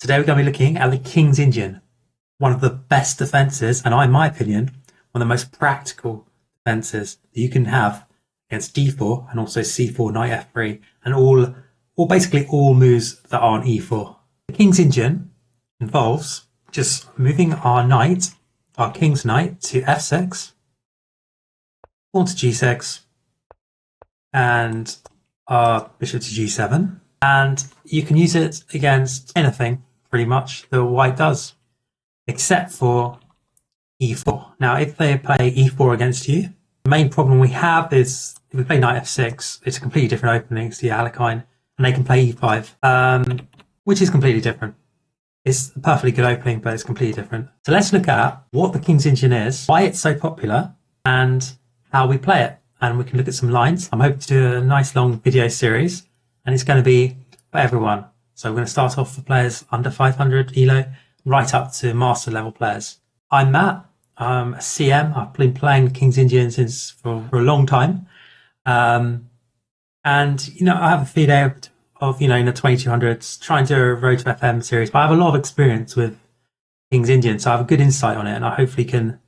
Today we're going to be looking at the King's Indian, one of the best defences, and in my opinion, one of the most practical defences that you can have against d4 and also c4, knight f3, and basically all moves that are on e4. The King's Indian involves just moving our knight, our king's knight, to f6, pawn to g6, and our bishop to g7. And you can use it against anything, pretty much, that white does, except for e4. Now, if they play e4 against you, the main problem we have is if we play knight f6, it's a completely different opening. It's the Alekhine, and they can play e5, which is completely different. It's a perfectly good opening, but it's completely different. So let's look at what the King's Indian is, why it's so popular, and how we play it. And we can look at some lines. I'm hoping to do a nice long video series, and it's going to be for everyone. So we're going to start off for players under 500 ELO, right up to master level players. I'm Matt. I'm a CM. I've been playing King's Indian for a long time. And, I have a few days of, in the 2200s, trying to do a Road to FM series, but I have a lot of experience with King's Indian, so I have a good insight on it, and I hopefully can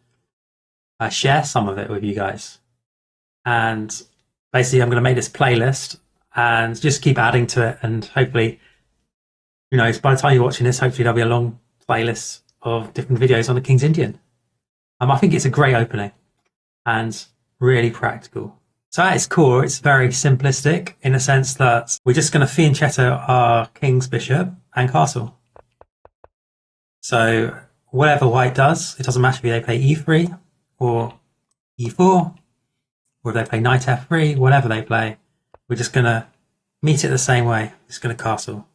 share some of it with you guys. And basically, I'm going to make this playlist and just keep adding to it, and hopefully, by the time you're watching this, hopefully there'll be a long playlist of different videos on the King's Indian. I think it's a great opening and really practical. So at its core, it's very simplistic in the sense that we're just going to fianchetto our king's bishop and castle. So whatever white does, it doesn't matter if they play e3 or e4, or if they play knight f3, whatever they play, we're just going to meet it the same way. Just going to castle.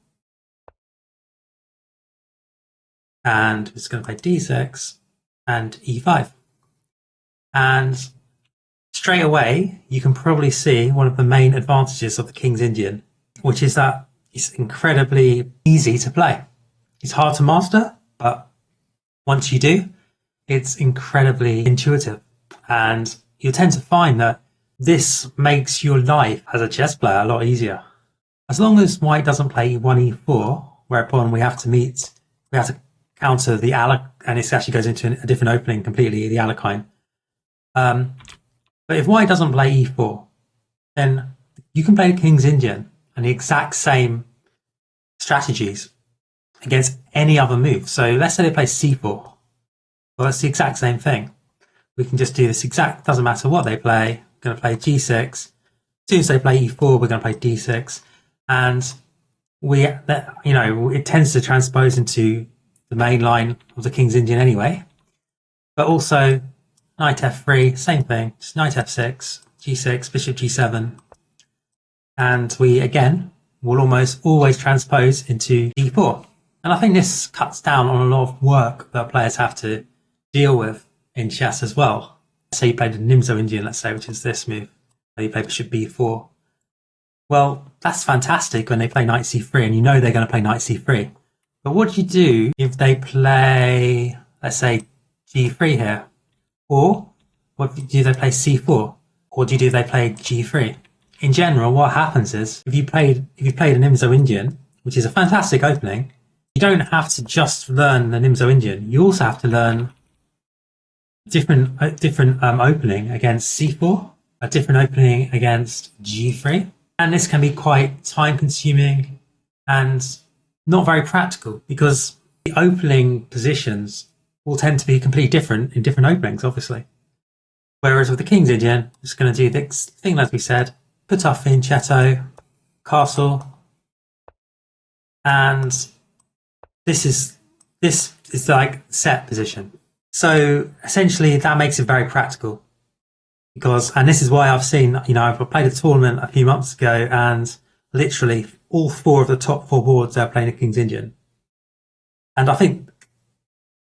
And we're just going to play d6 and e5. And straight away, you can probably see one of the main advantages of the King's Indian, which is that it's incredibly easy to play. It's hard to master, but once you do, it's incredibly intuitive. And you tend to find that this makes your life as a chess player a lot easier. As long as white doesn't play e1, e4, whereupon we have to counter the Alekhine, and it actually goes into a different opening completely, the Alekhine. But if white doesn't play e4, then you can play the King's Indian and the exact same strategies against any other move. So let's say they play c4. Well, that's the exact same thing. We can just do this doesn't matter what they play. We're going to play g6. As soon as they play e4, we're going to play d6. And it tends to transpose into the main line of the King's Indian anyway. But also, knight f3, same thing, just knight f6, g6, bishop g7. And we, again, will almost always transpose into d4. And I think this cuts down on a lot of work that players have to deal with in chess as well. Say you played a Nimzo Indian, let's say, which is this move. You play bishop b4. Well, that's fantastic when they play knight c3, and you know they're going to play knight c3. But what do you do if they play, let's say, g3 here? Or what do they play c4? Or do they play g3? In general, what happens is if you played a Nimzo Indian, which is a fantastic opening, you don't have to just learn the Nimzo Indian. You also have to learn different opening against c4, a different opening against g3, and this can be quite time consuming and not very practical because the opening positions will tend to be completely different in different openings, obviously. Whereas with the King's Indian, we're just going to do this thing, as we said, put our fianchetto, castle, and this is like set position. So essentially that makes it very practical and this is why I've seen, I played a tournament a few months ago and literally all four of the top four boards are playing a King's Indian. And I think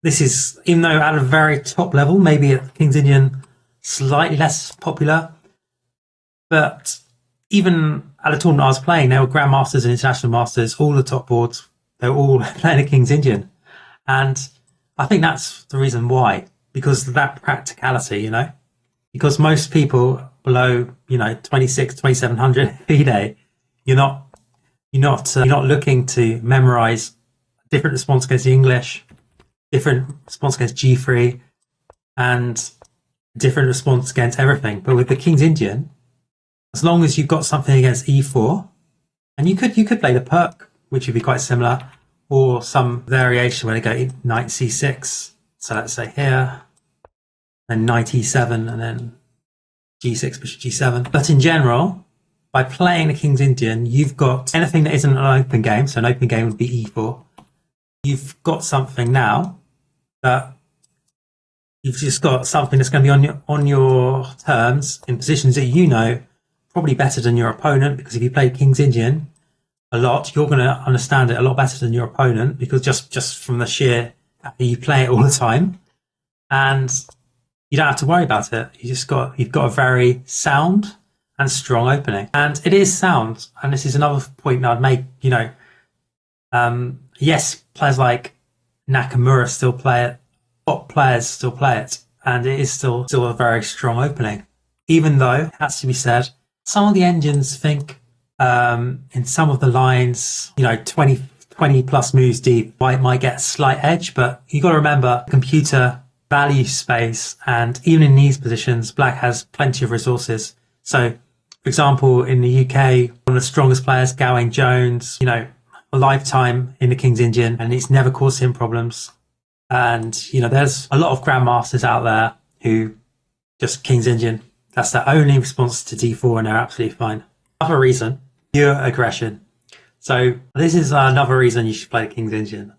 this is, even though at a very top level, maybe at King's Indian slightly less popular, but even at the tournament I was playing, there were Grandmasters and International Masters, all the top boards, they were all playing a King's Indian. And I think that's the reason why, because of that practicality, because most people below, 26, 2700 FIDE, you're not looking to memorize different response against the English, different response against G3, and different response against everything. But with the King's Indian, as long as you've got something against E4, and you could play the perk, which would be quite similar, or some variation where they go knight C6. So let's say here, then knight E7, and then G6, bishop G7. But in general, by playing the King's Indian, you've got anything that isn't an open game. So an open game would be E4. You've got something now that you've just got something that's going to be on your terms in positions that you know probably better than your opponent, because if you play King's Indian a lot, you're going to understand it a lot better than your opponent, because just from the sheer you play it all the time, and you don't have to worry about it. You've got a very sound and strong opening, and it is sound. And this is another point that I'd make. Yes, players like Nakamura still play it. Top players still play it, and it is still a very strong opening. Even though, it has to be said, some of the engines think in some of the lines, 20 plus moves deep, white might get a slight edge, but you got to remember computer value space, and even in these positions, black has plenty of resources. So, for example, in the UK, one of the strongest players, Gawain Jones, a lifetime in the King's Indian, and it's never caused him problems. And, there's a lot of grandmasters out there who just King's Indian. That's their only response to D4, and they're absolutely fine. Another reason, pure aggression. So this is another reason you should play the King's Indian.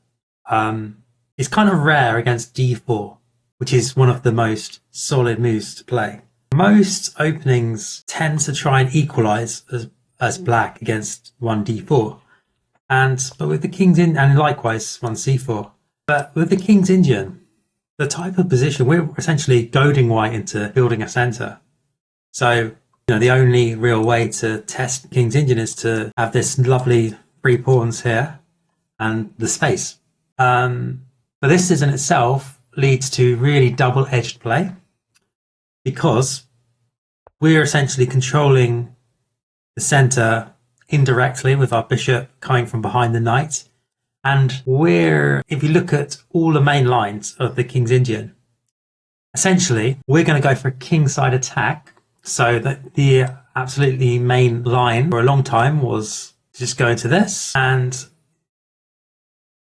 It's kind of rare against D4, which is one of the most solid moves to play. Most openings tend to try and equalize as black against one D4. But with the King's Indian, and likewise one C4. But with the King's Indian, the type of position, we're essentially goading white into building a center. So, the only real way to test King's Indian is to have this lovely 3 pawns here and the space. But this in itself leads to really double-edged play, because we're essentially controlling the center indirectly with our bishop coming from behind the knight. And if you look at all the main lines of the King's Indian, essentially, we're going to go for a kingside attack. So that the absolutely main line for a long time was to just go into this, and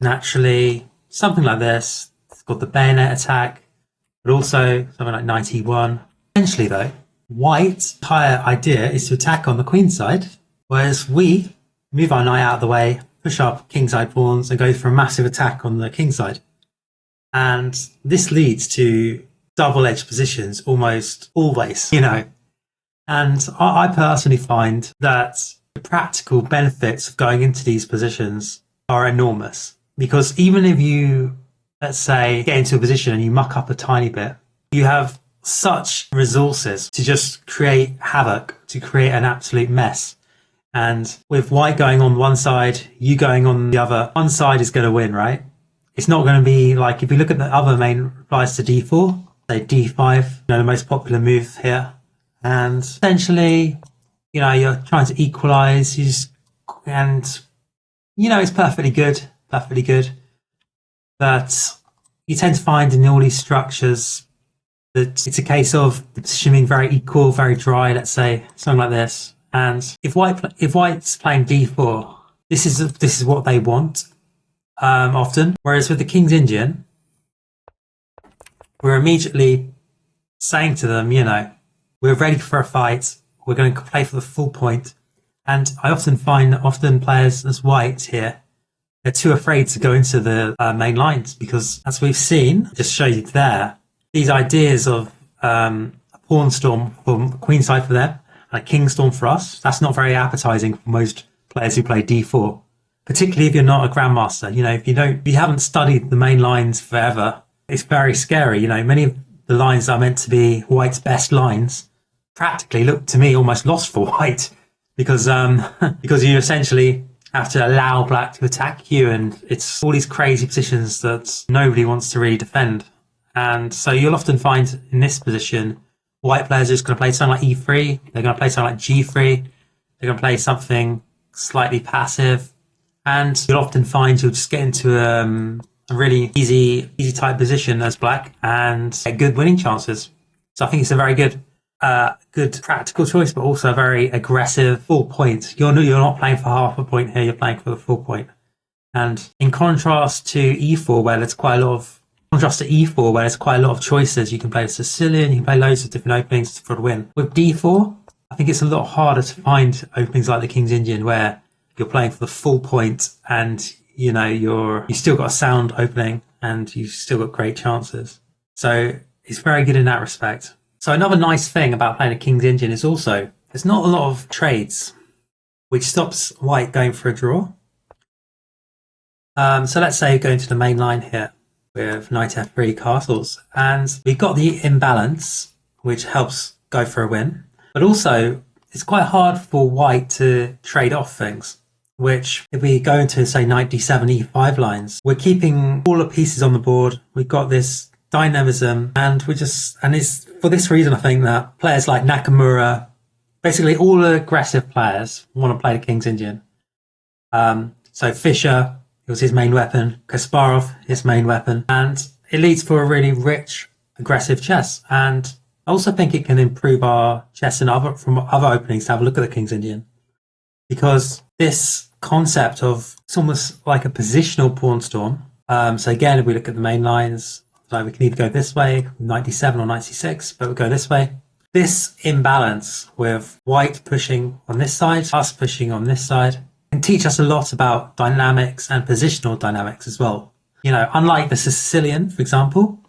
naturally something like this. It's called the bayonet attack, but also something like knight E1. Essentially, though, white's entire idea is to attack on the queen side, whereas we move our knight out of the way, push up kingside pawns, and go for a massive attack on the king side. And this leads to double-edged positions almost always, And I personally find that the practical benefits of going into these positions are enormous, because even if you, let's say, get into a position and you muck up a tiny bit, you have such resources to just create havoc, to create an absolute mess. And with white going on one side, you going on the other, one side is going to win, right? It's not going to be like, if you look at the other main replies to D4, say D5, the most popular move here. And essentially, you're trying to equalize, it's perfectly good. But you tend to find in all these structures that it's a case of the position being very equal, very dry, let's say, something like this. And if white's playing D4, this is what they want often. Whereas with the King's Indian, we're immediately saying to them, we're ready for a fight. We're going to play for the full point. And I often find that players as white here, they're too afraid to go into the main lines, because as we've seen, just show you there, these ideas of a pawn storm for queen side for them and a king storm for us, that's not very appetizing for most players who play D4, particularly if you're not a grandmaster. If you haven't studied the main lines forever, it's very scary. Many of the lines that are meant to be white's best lines practically look to me almost lost for white, because you essentially have to allow black to attack you, and it's all these crazy positions that nobody wants to really defend. And so you'll often find in this position, white players are just going to play something like E3, they're going to play something like G3, they're going to play something slightly passive, And you'll often find you'll just get into a really easy type position as black and get good winning chances. So I think it's a very good practical choice, but also a very aggressive full point. You're not playing for half a point here, you're playing for the full point. And in contrast to e4, where there's quite a lot of choices, you can play the Sicilian, you can play loads of different openings for the win. With d4, I think it's a lot harder to find openings like the King's Indian, where you're playing for the full point and you still got a sound opening and you've still got great chances. So it's very good in that respect. So another nice thing about playing a King's Indian is also there's not a lot of trades, which stops white going for a draw. So let's say going to the main line here with knight f3 castles, and we've got the imbalance, which helps go for a win. But also, it's quite hard for white to trade off things, which if we go into, say, knight d7, e5 lines, we're keeping all the pieces on the board. We've got this dynamism, and it's for this reason, I think, that players like Nakamura, basically all the aggressive players, want to play the King's Indian. So Fischer, it was his main weapon, Kasparov, his main weapon, and it leads for a really rich, aggressive chess. And I also think it can improve our chess from other openings to have a look at the King's Indian, because this concept of it's almost like a positional pawn storm. So again, if we look at the main lines, so we can either go this way, knight d7 or knight c6, but we'll go this way. This imbalance with white pushing on this side, us pushing on this side, can teach us a lot about dynamics and positional dynamics as well. Unlike the Sicilian, for example.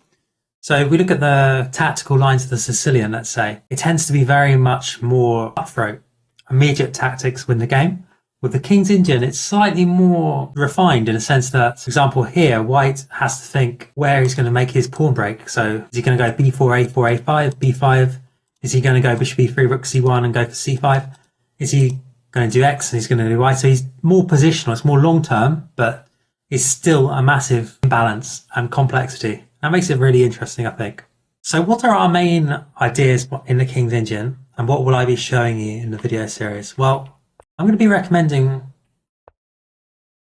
So if we look at the tactical lines of the Sicilian, let's say, it tends to be very much more cutthroat. Immediate tactics win the game. With the King's Indian, it's slightly more refined in a sense that, for example, here, white has to think where he's going to make his pawn break. So is he going to go b4, a4, a5, b5? Is he going to go bishop e3, rook c1 and go for c5? Is he going to do X and he's going to do Y? So he's more positional, it's more long term, but it's still a massive imbalance and complexity. That makes it really interesting, I think. So what are our main ideas in the King's Indian, and what will I be showing you in the video series? Well, I'm going to be recommending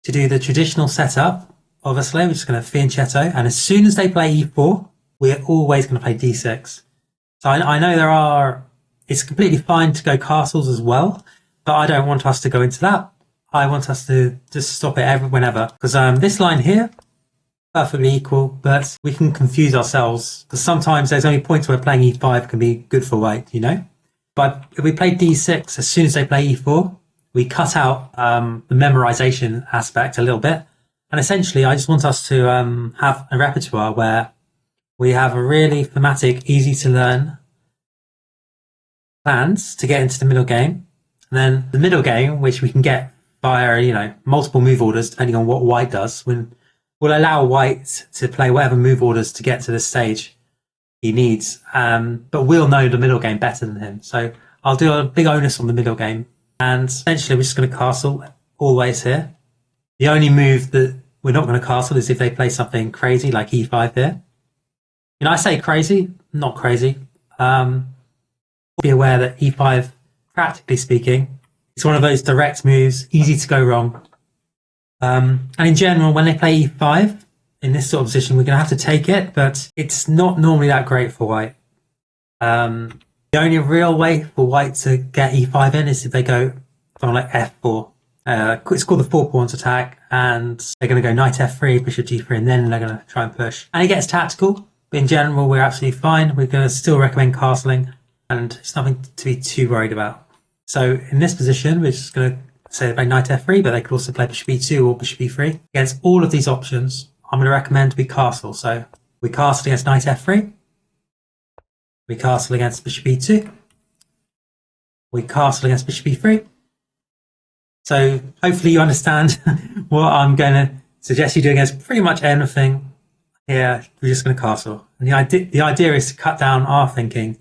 to do the traditional setup, obviously. We're just going to fianchetto, and as soon as they play e4, we're always going to play d6. So I know it's completely fine to go castles as well, but I don't want us to go into that. I want us to just stop it whenever. Because this line here, perfectly equal, but we can confuse ourselves. Because sometimes there's only points where playing e5 can be good for white, But if we play d6, as soon as they play e4, we cut out the memorization aspect a little bit. And essentially, I just want us to have a repertoire where we have a really thematic, easy to learn plans to get into the middle game. And then the middle game, which we can get via, multiple move orders, depending on what white does, will allow white to play whatever move orders to get to this stage he needs. But we'll know the middle game better than him. So I'll do a big onus on the middle game. And essentially, we're just going to castle always here. The only move that we're not going to castle is if they play something crazy like e5 here. I say crazy, not crazy. Be aware that e5, practically speaking, it's one of those direct moves, easy to go wrong. And in general, when they play e5 in this sort of position, we're going to have to take it, but it's not normally that great for white. The only real way for white to get e5 in is if they go something like f4. It's called the four pawns attack, and they're going to go knight f3, bishop g3, and then they're going to try and push. And it gets tactical, but in general, we're absolutely fine. We're going to still recommend castling, and it's nothing to be too worried about. So in this position, we're just going to say they play knight f3, but they could also play bishop e2 or bishop e3. Against all of these options, I'm going to recommend we castle. So we castle against knight f3. We castle against bishop e2. We castle against bishop e3. So hopefully you understand what I'm going to suggest you do against pretty much anything here. We're just going to castle. And the idea is to cut down our thinking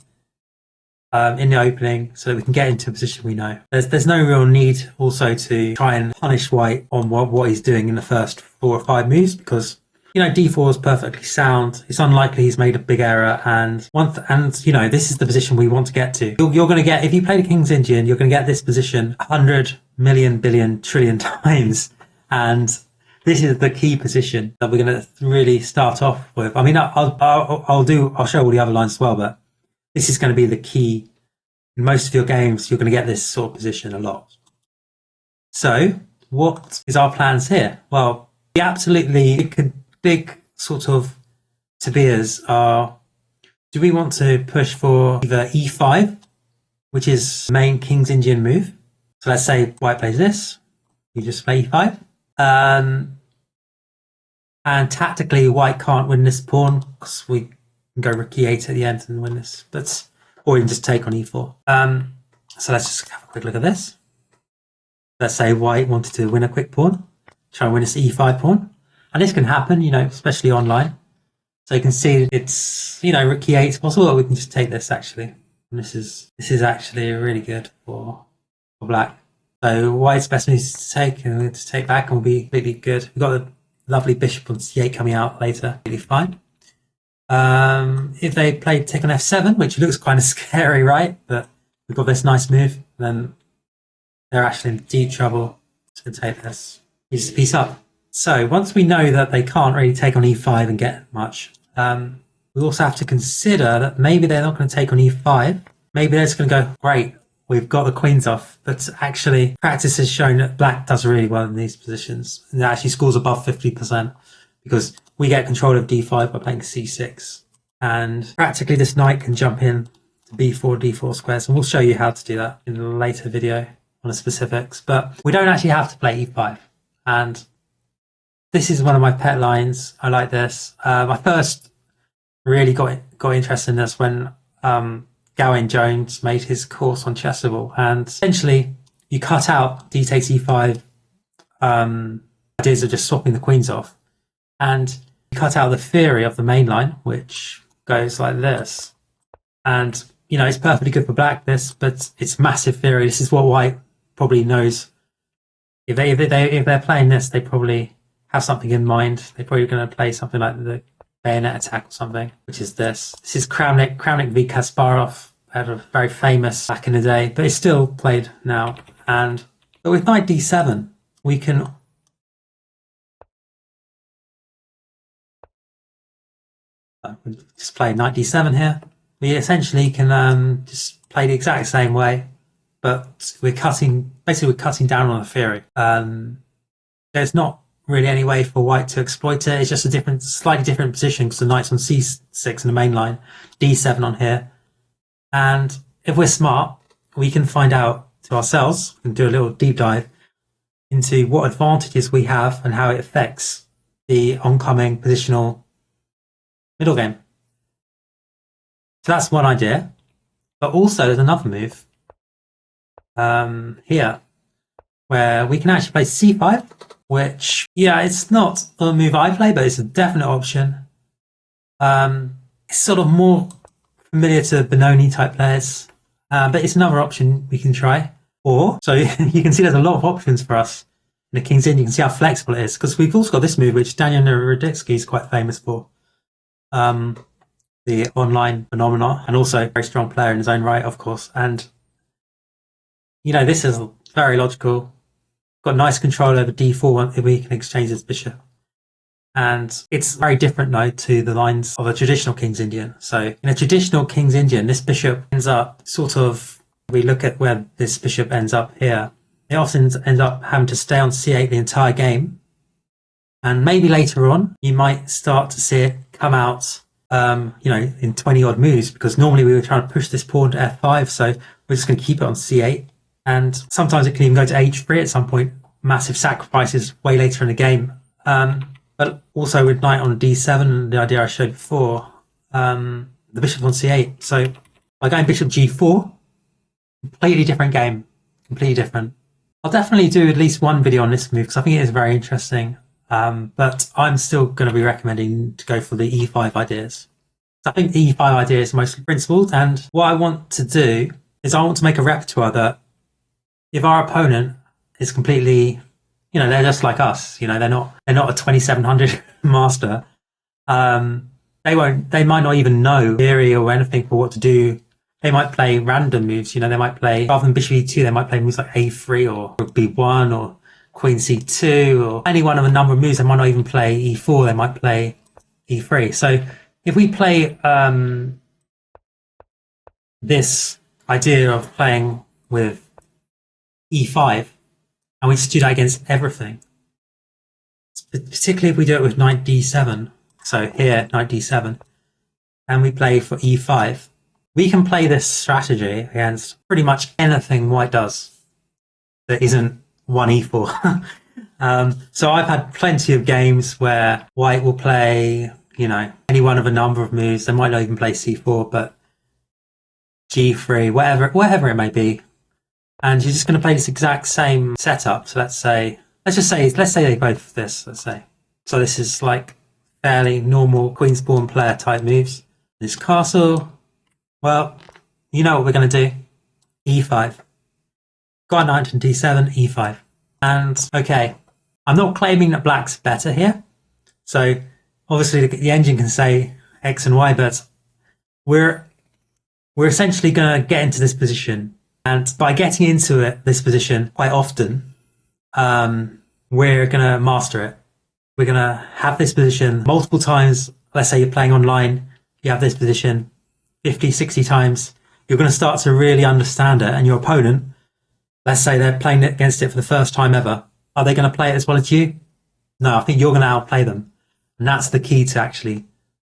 in the opening so that we can get into a position we know. There's no real need also to try and punish white on what he's doing in the first 4 or 5 moves, because d4 is perfectly sound. It's unlikely he's made a big error, and this is the position we want to get to. You're going to get, if you play the King's Indian, you're going to get this position 100 million billion trillion times, And this is the key position that we're going to really start off with. I mean, I'll show all the other lines as well, but this is going to be the key. In most of your games, you're going to get this sort of position a lot. So what is our plans here? Well, the absolutely big sort of tabias are, do we want to push for either e5, which is the main King's Indian move? So let's say white plays this, you just play e5. And tactically, white can't win this pawn because we can go rook e8 at the end and win this. Or we can just take on e4. So let's just have a quick look at this. Let's say white wanted to win a quick pawn, try and win this e5 pawn. And this can happen, especially online. So you can see it's, rook e8 is possible, or we can just take this actually. And this is actually really good for black. So white's best move is to take, and we'll just take back and we'll be really good. We've got the lovely bishop on c8 coming out later, really fine. If they played take on f7, which looks kind of scary, right? But we've got this nice move, then they're actually in deep trouble to take this piece up. So once we know that they can't really take on e5 and get much, we also have to consider that maybe they're not going to take on e5. Maybe they're just going to go, great, we've got the queens off. But actually, practice has shown that black does really well in these positions. And it actually scores above 50% because we get control of d5 by playing c6. And practically this knight can jump in to b4, d4 squares. And we'll show you how to do that in a later video on the specifics. But we don't actually have to play e5. And this is one of my pet lines. I like this. I first really got interested in this when Gawain Jones made his course on Chessable, and essentially you cut out d takes e5 ideas of just swapping the queens off, and you cut out the theory of the main line, which goes like this. And it's perfectly good for black, this, but it's massive theory. This is what white probably knows. If they're playing this, they probably have something in mind. They're probably going to play something like the bayonet attack or something, which is this. This is Kramnik v Kasparov. Had a very famous back in the day, but it's still played now. But with knight d7, we can just play knight d7 here. We essentially can just play the exact same way, but we're cutting down on the theory. There's not really any way for white to exploit it. It's just a slightly different position because the knight's on c6 in the main line, d7 on here. And if we're smart, we can find out to ourselves and do a little deep dive into what advantages we have and how it affects the oncoming positional middle game. So that's one idea. But also there's another move here where we can actually play c5, which, it's not a move I play, but it's a definite option. It's sort of more familiar to Benoni type players, but it's another option we can try. So you can see there's a lot of options for us in the King's Indian. You can see how flexible it is, because we've also got this move, which Daniel Naroditsky is quite famous for. The online phenomenon, and also a very strong player in his own right, of course. And, this is very logical. Got nice control over d4 if we can exchange this bishop. And it's very different now to the lines of a traditional King's Indian. So in a traditional King's Indian, this bishop ends up we look at where this bishop ends up here. It often ends up having to stay on c8 the entire game. And maybe later on, you might start to see it come out, in 20 odd moves, because normally we were trying to push this pawn to f5. So we're just going to keep it on c8. And sometimes it can even go to h3 at some point. Massive sacrifices way later in the game. But also with knight on d7, the idea I showed before, the bishop on c8. So by going bishop g4, completely different game, completely different. I'll definitely do at least one video on this move because I think it is very interesting. But I'm still going to be recommending to go for the e5 ideas. So I think the e5 idea is mostly principled, and what I want to do is I want to make a repertoire that if our opponent is completely, they're just like us, they're not a 2700 master. They might not even know theory or anything for what to do. They might play random moves, they might play, rather than bishop e2, they might play moves like a3 or b1 or queen c2 or any one of a number of moves. They might not even play e4, they might play e3. So if we play this idea of playing with e5, and we just do that against everything, particularly if we do it with knight d7, so here, knight d7, and we play for e5, we can play this strategy against pretty much anything white does that isn't 1e4. So I've had plenty of games where white will play, any one of a number of moves. They might not even play c4, but g3, whatever it may be. And you're just going to play this exact same setup. So let's say they both this, let's say. So this is like fairly normal Queen's Pawn player type moves. This castle, well, you know what we're going to do. e5. Got a knight in d7, e5. And, okay, I'm not claiming that black's better here. So, obviously, the engine can say x and y, but we're essentially going to get into this position. And by getting into this position quite often, we're going to master it. We're going to have this position multiple times. Let's say you're playing online, you have this position 50, 60 times. You're going to start to really understand it. And your opponent, let's say they're playing against it for the first time ever. Are they going to play it as well as you? No, I think you're going to outplay them. And that's the key to actually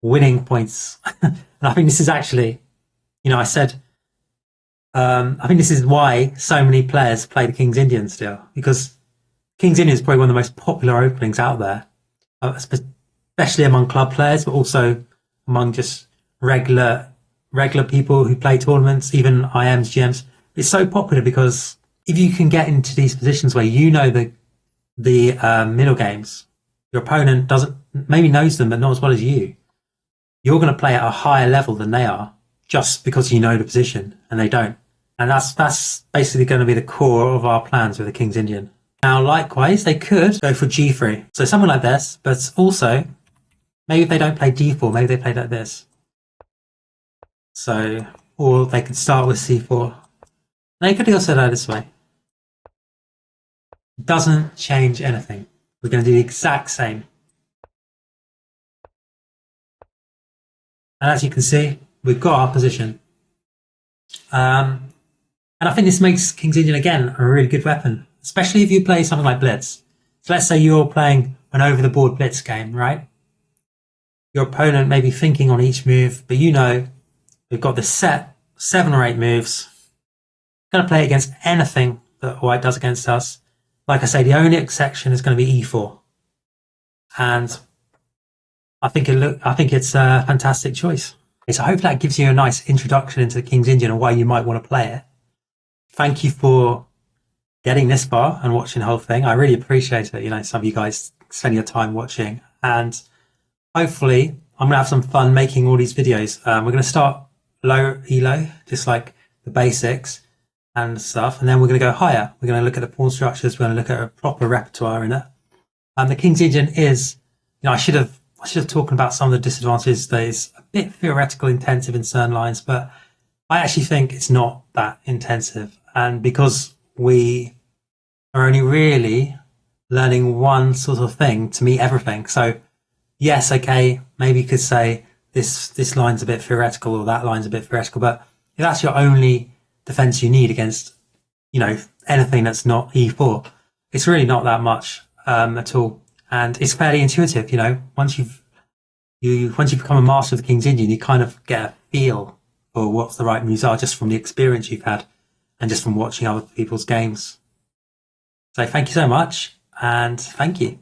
winning points. And I think this is actually, I said, I think this is why so many players play the King's Indian still, because King's Indian is probably one of the most popular openings out there, especially among club players, but also among just regular people who play tournaments, even IMs, GMs. It's so popular because if you can get into these positions where the middle games, your opponent maybe knows them, but not as well as you. You're going to play at a higher level than they are, just because you know the position and they don't. And that's basically going to be the core of our plans with the King's Indian. Now, likewise, they could go for g3. So something like this, but also, maybe if they don't play d4, maybe they play like this. So, or they could start with c4. They could also go this way. Doesn't change anything. We're going to do the exact same. And as you can see, we've got our position. And I think this makes King's Indian, again, a really good weapon, especially if you play something like Blitz. So let's say you're playing an over-the-board Blitz game, right? Your opponent may be thinking on each move, but we've got this set 7 or 8 moves. Going to play against anything that white does against us. Like I say, the only exception is going to be e4. And I think it's a fantastic choice. So I hope that gives you a nice introduction into the King's Indian and why you might want to play it. Thank you for getting this far and watching the whole thing. I really appreciate it. Some of you guys spend your time watching, and hopefully I'm going to have some fun making all these videos. We're going to start low elo, just like the basics and stuff, and then we're going to go higher. We're going to look at the pawn structures. We're going to look at a proper repertoire in it. And the King's Indian is, I should have talked about some of the disadvantages. That is a bit theoretical intensive in certain lines, but I actually think it's not that intensive. And because we are only really learning one sort of thing to meet everything. So yes, okay, maybe you could say this line's a bit theoretical or that line's a bit theoretical, but if that's your only defense you need against, anything that's not e4, it's really not that much at all. And it's fairly intuitive, once you've become a master of the King's Indian, you kind of get a feel for what the right moves are just from the experience you've had and just from watching other people's games. So thank you so much, and thank you.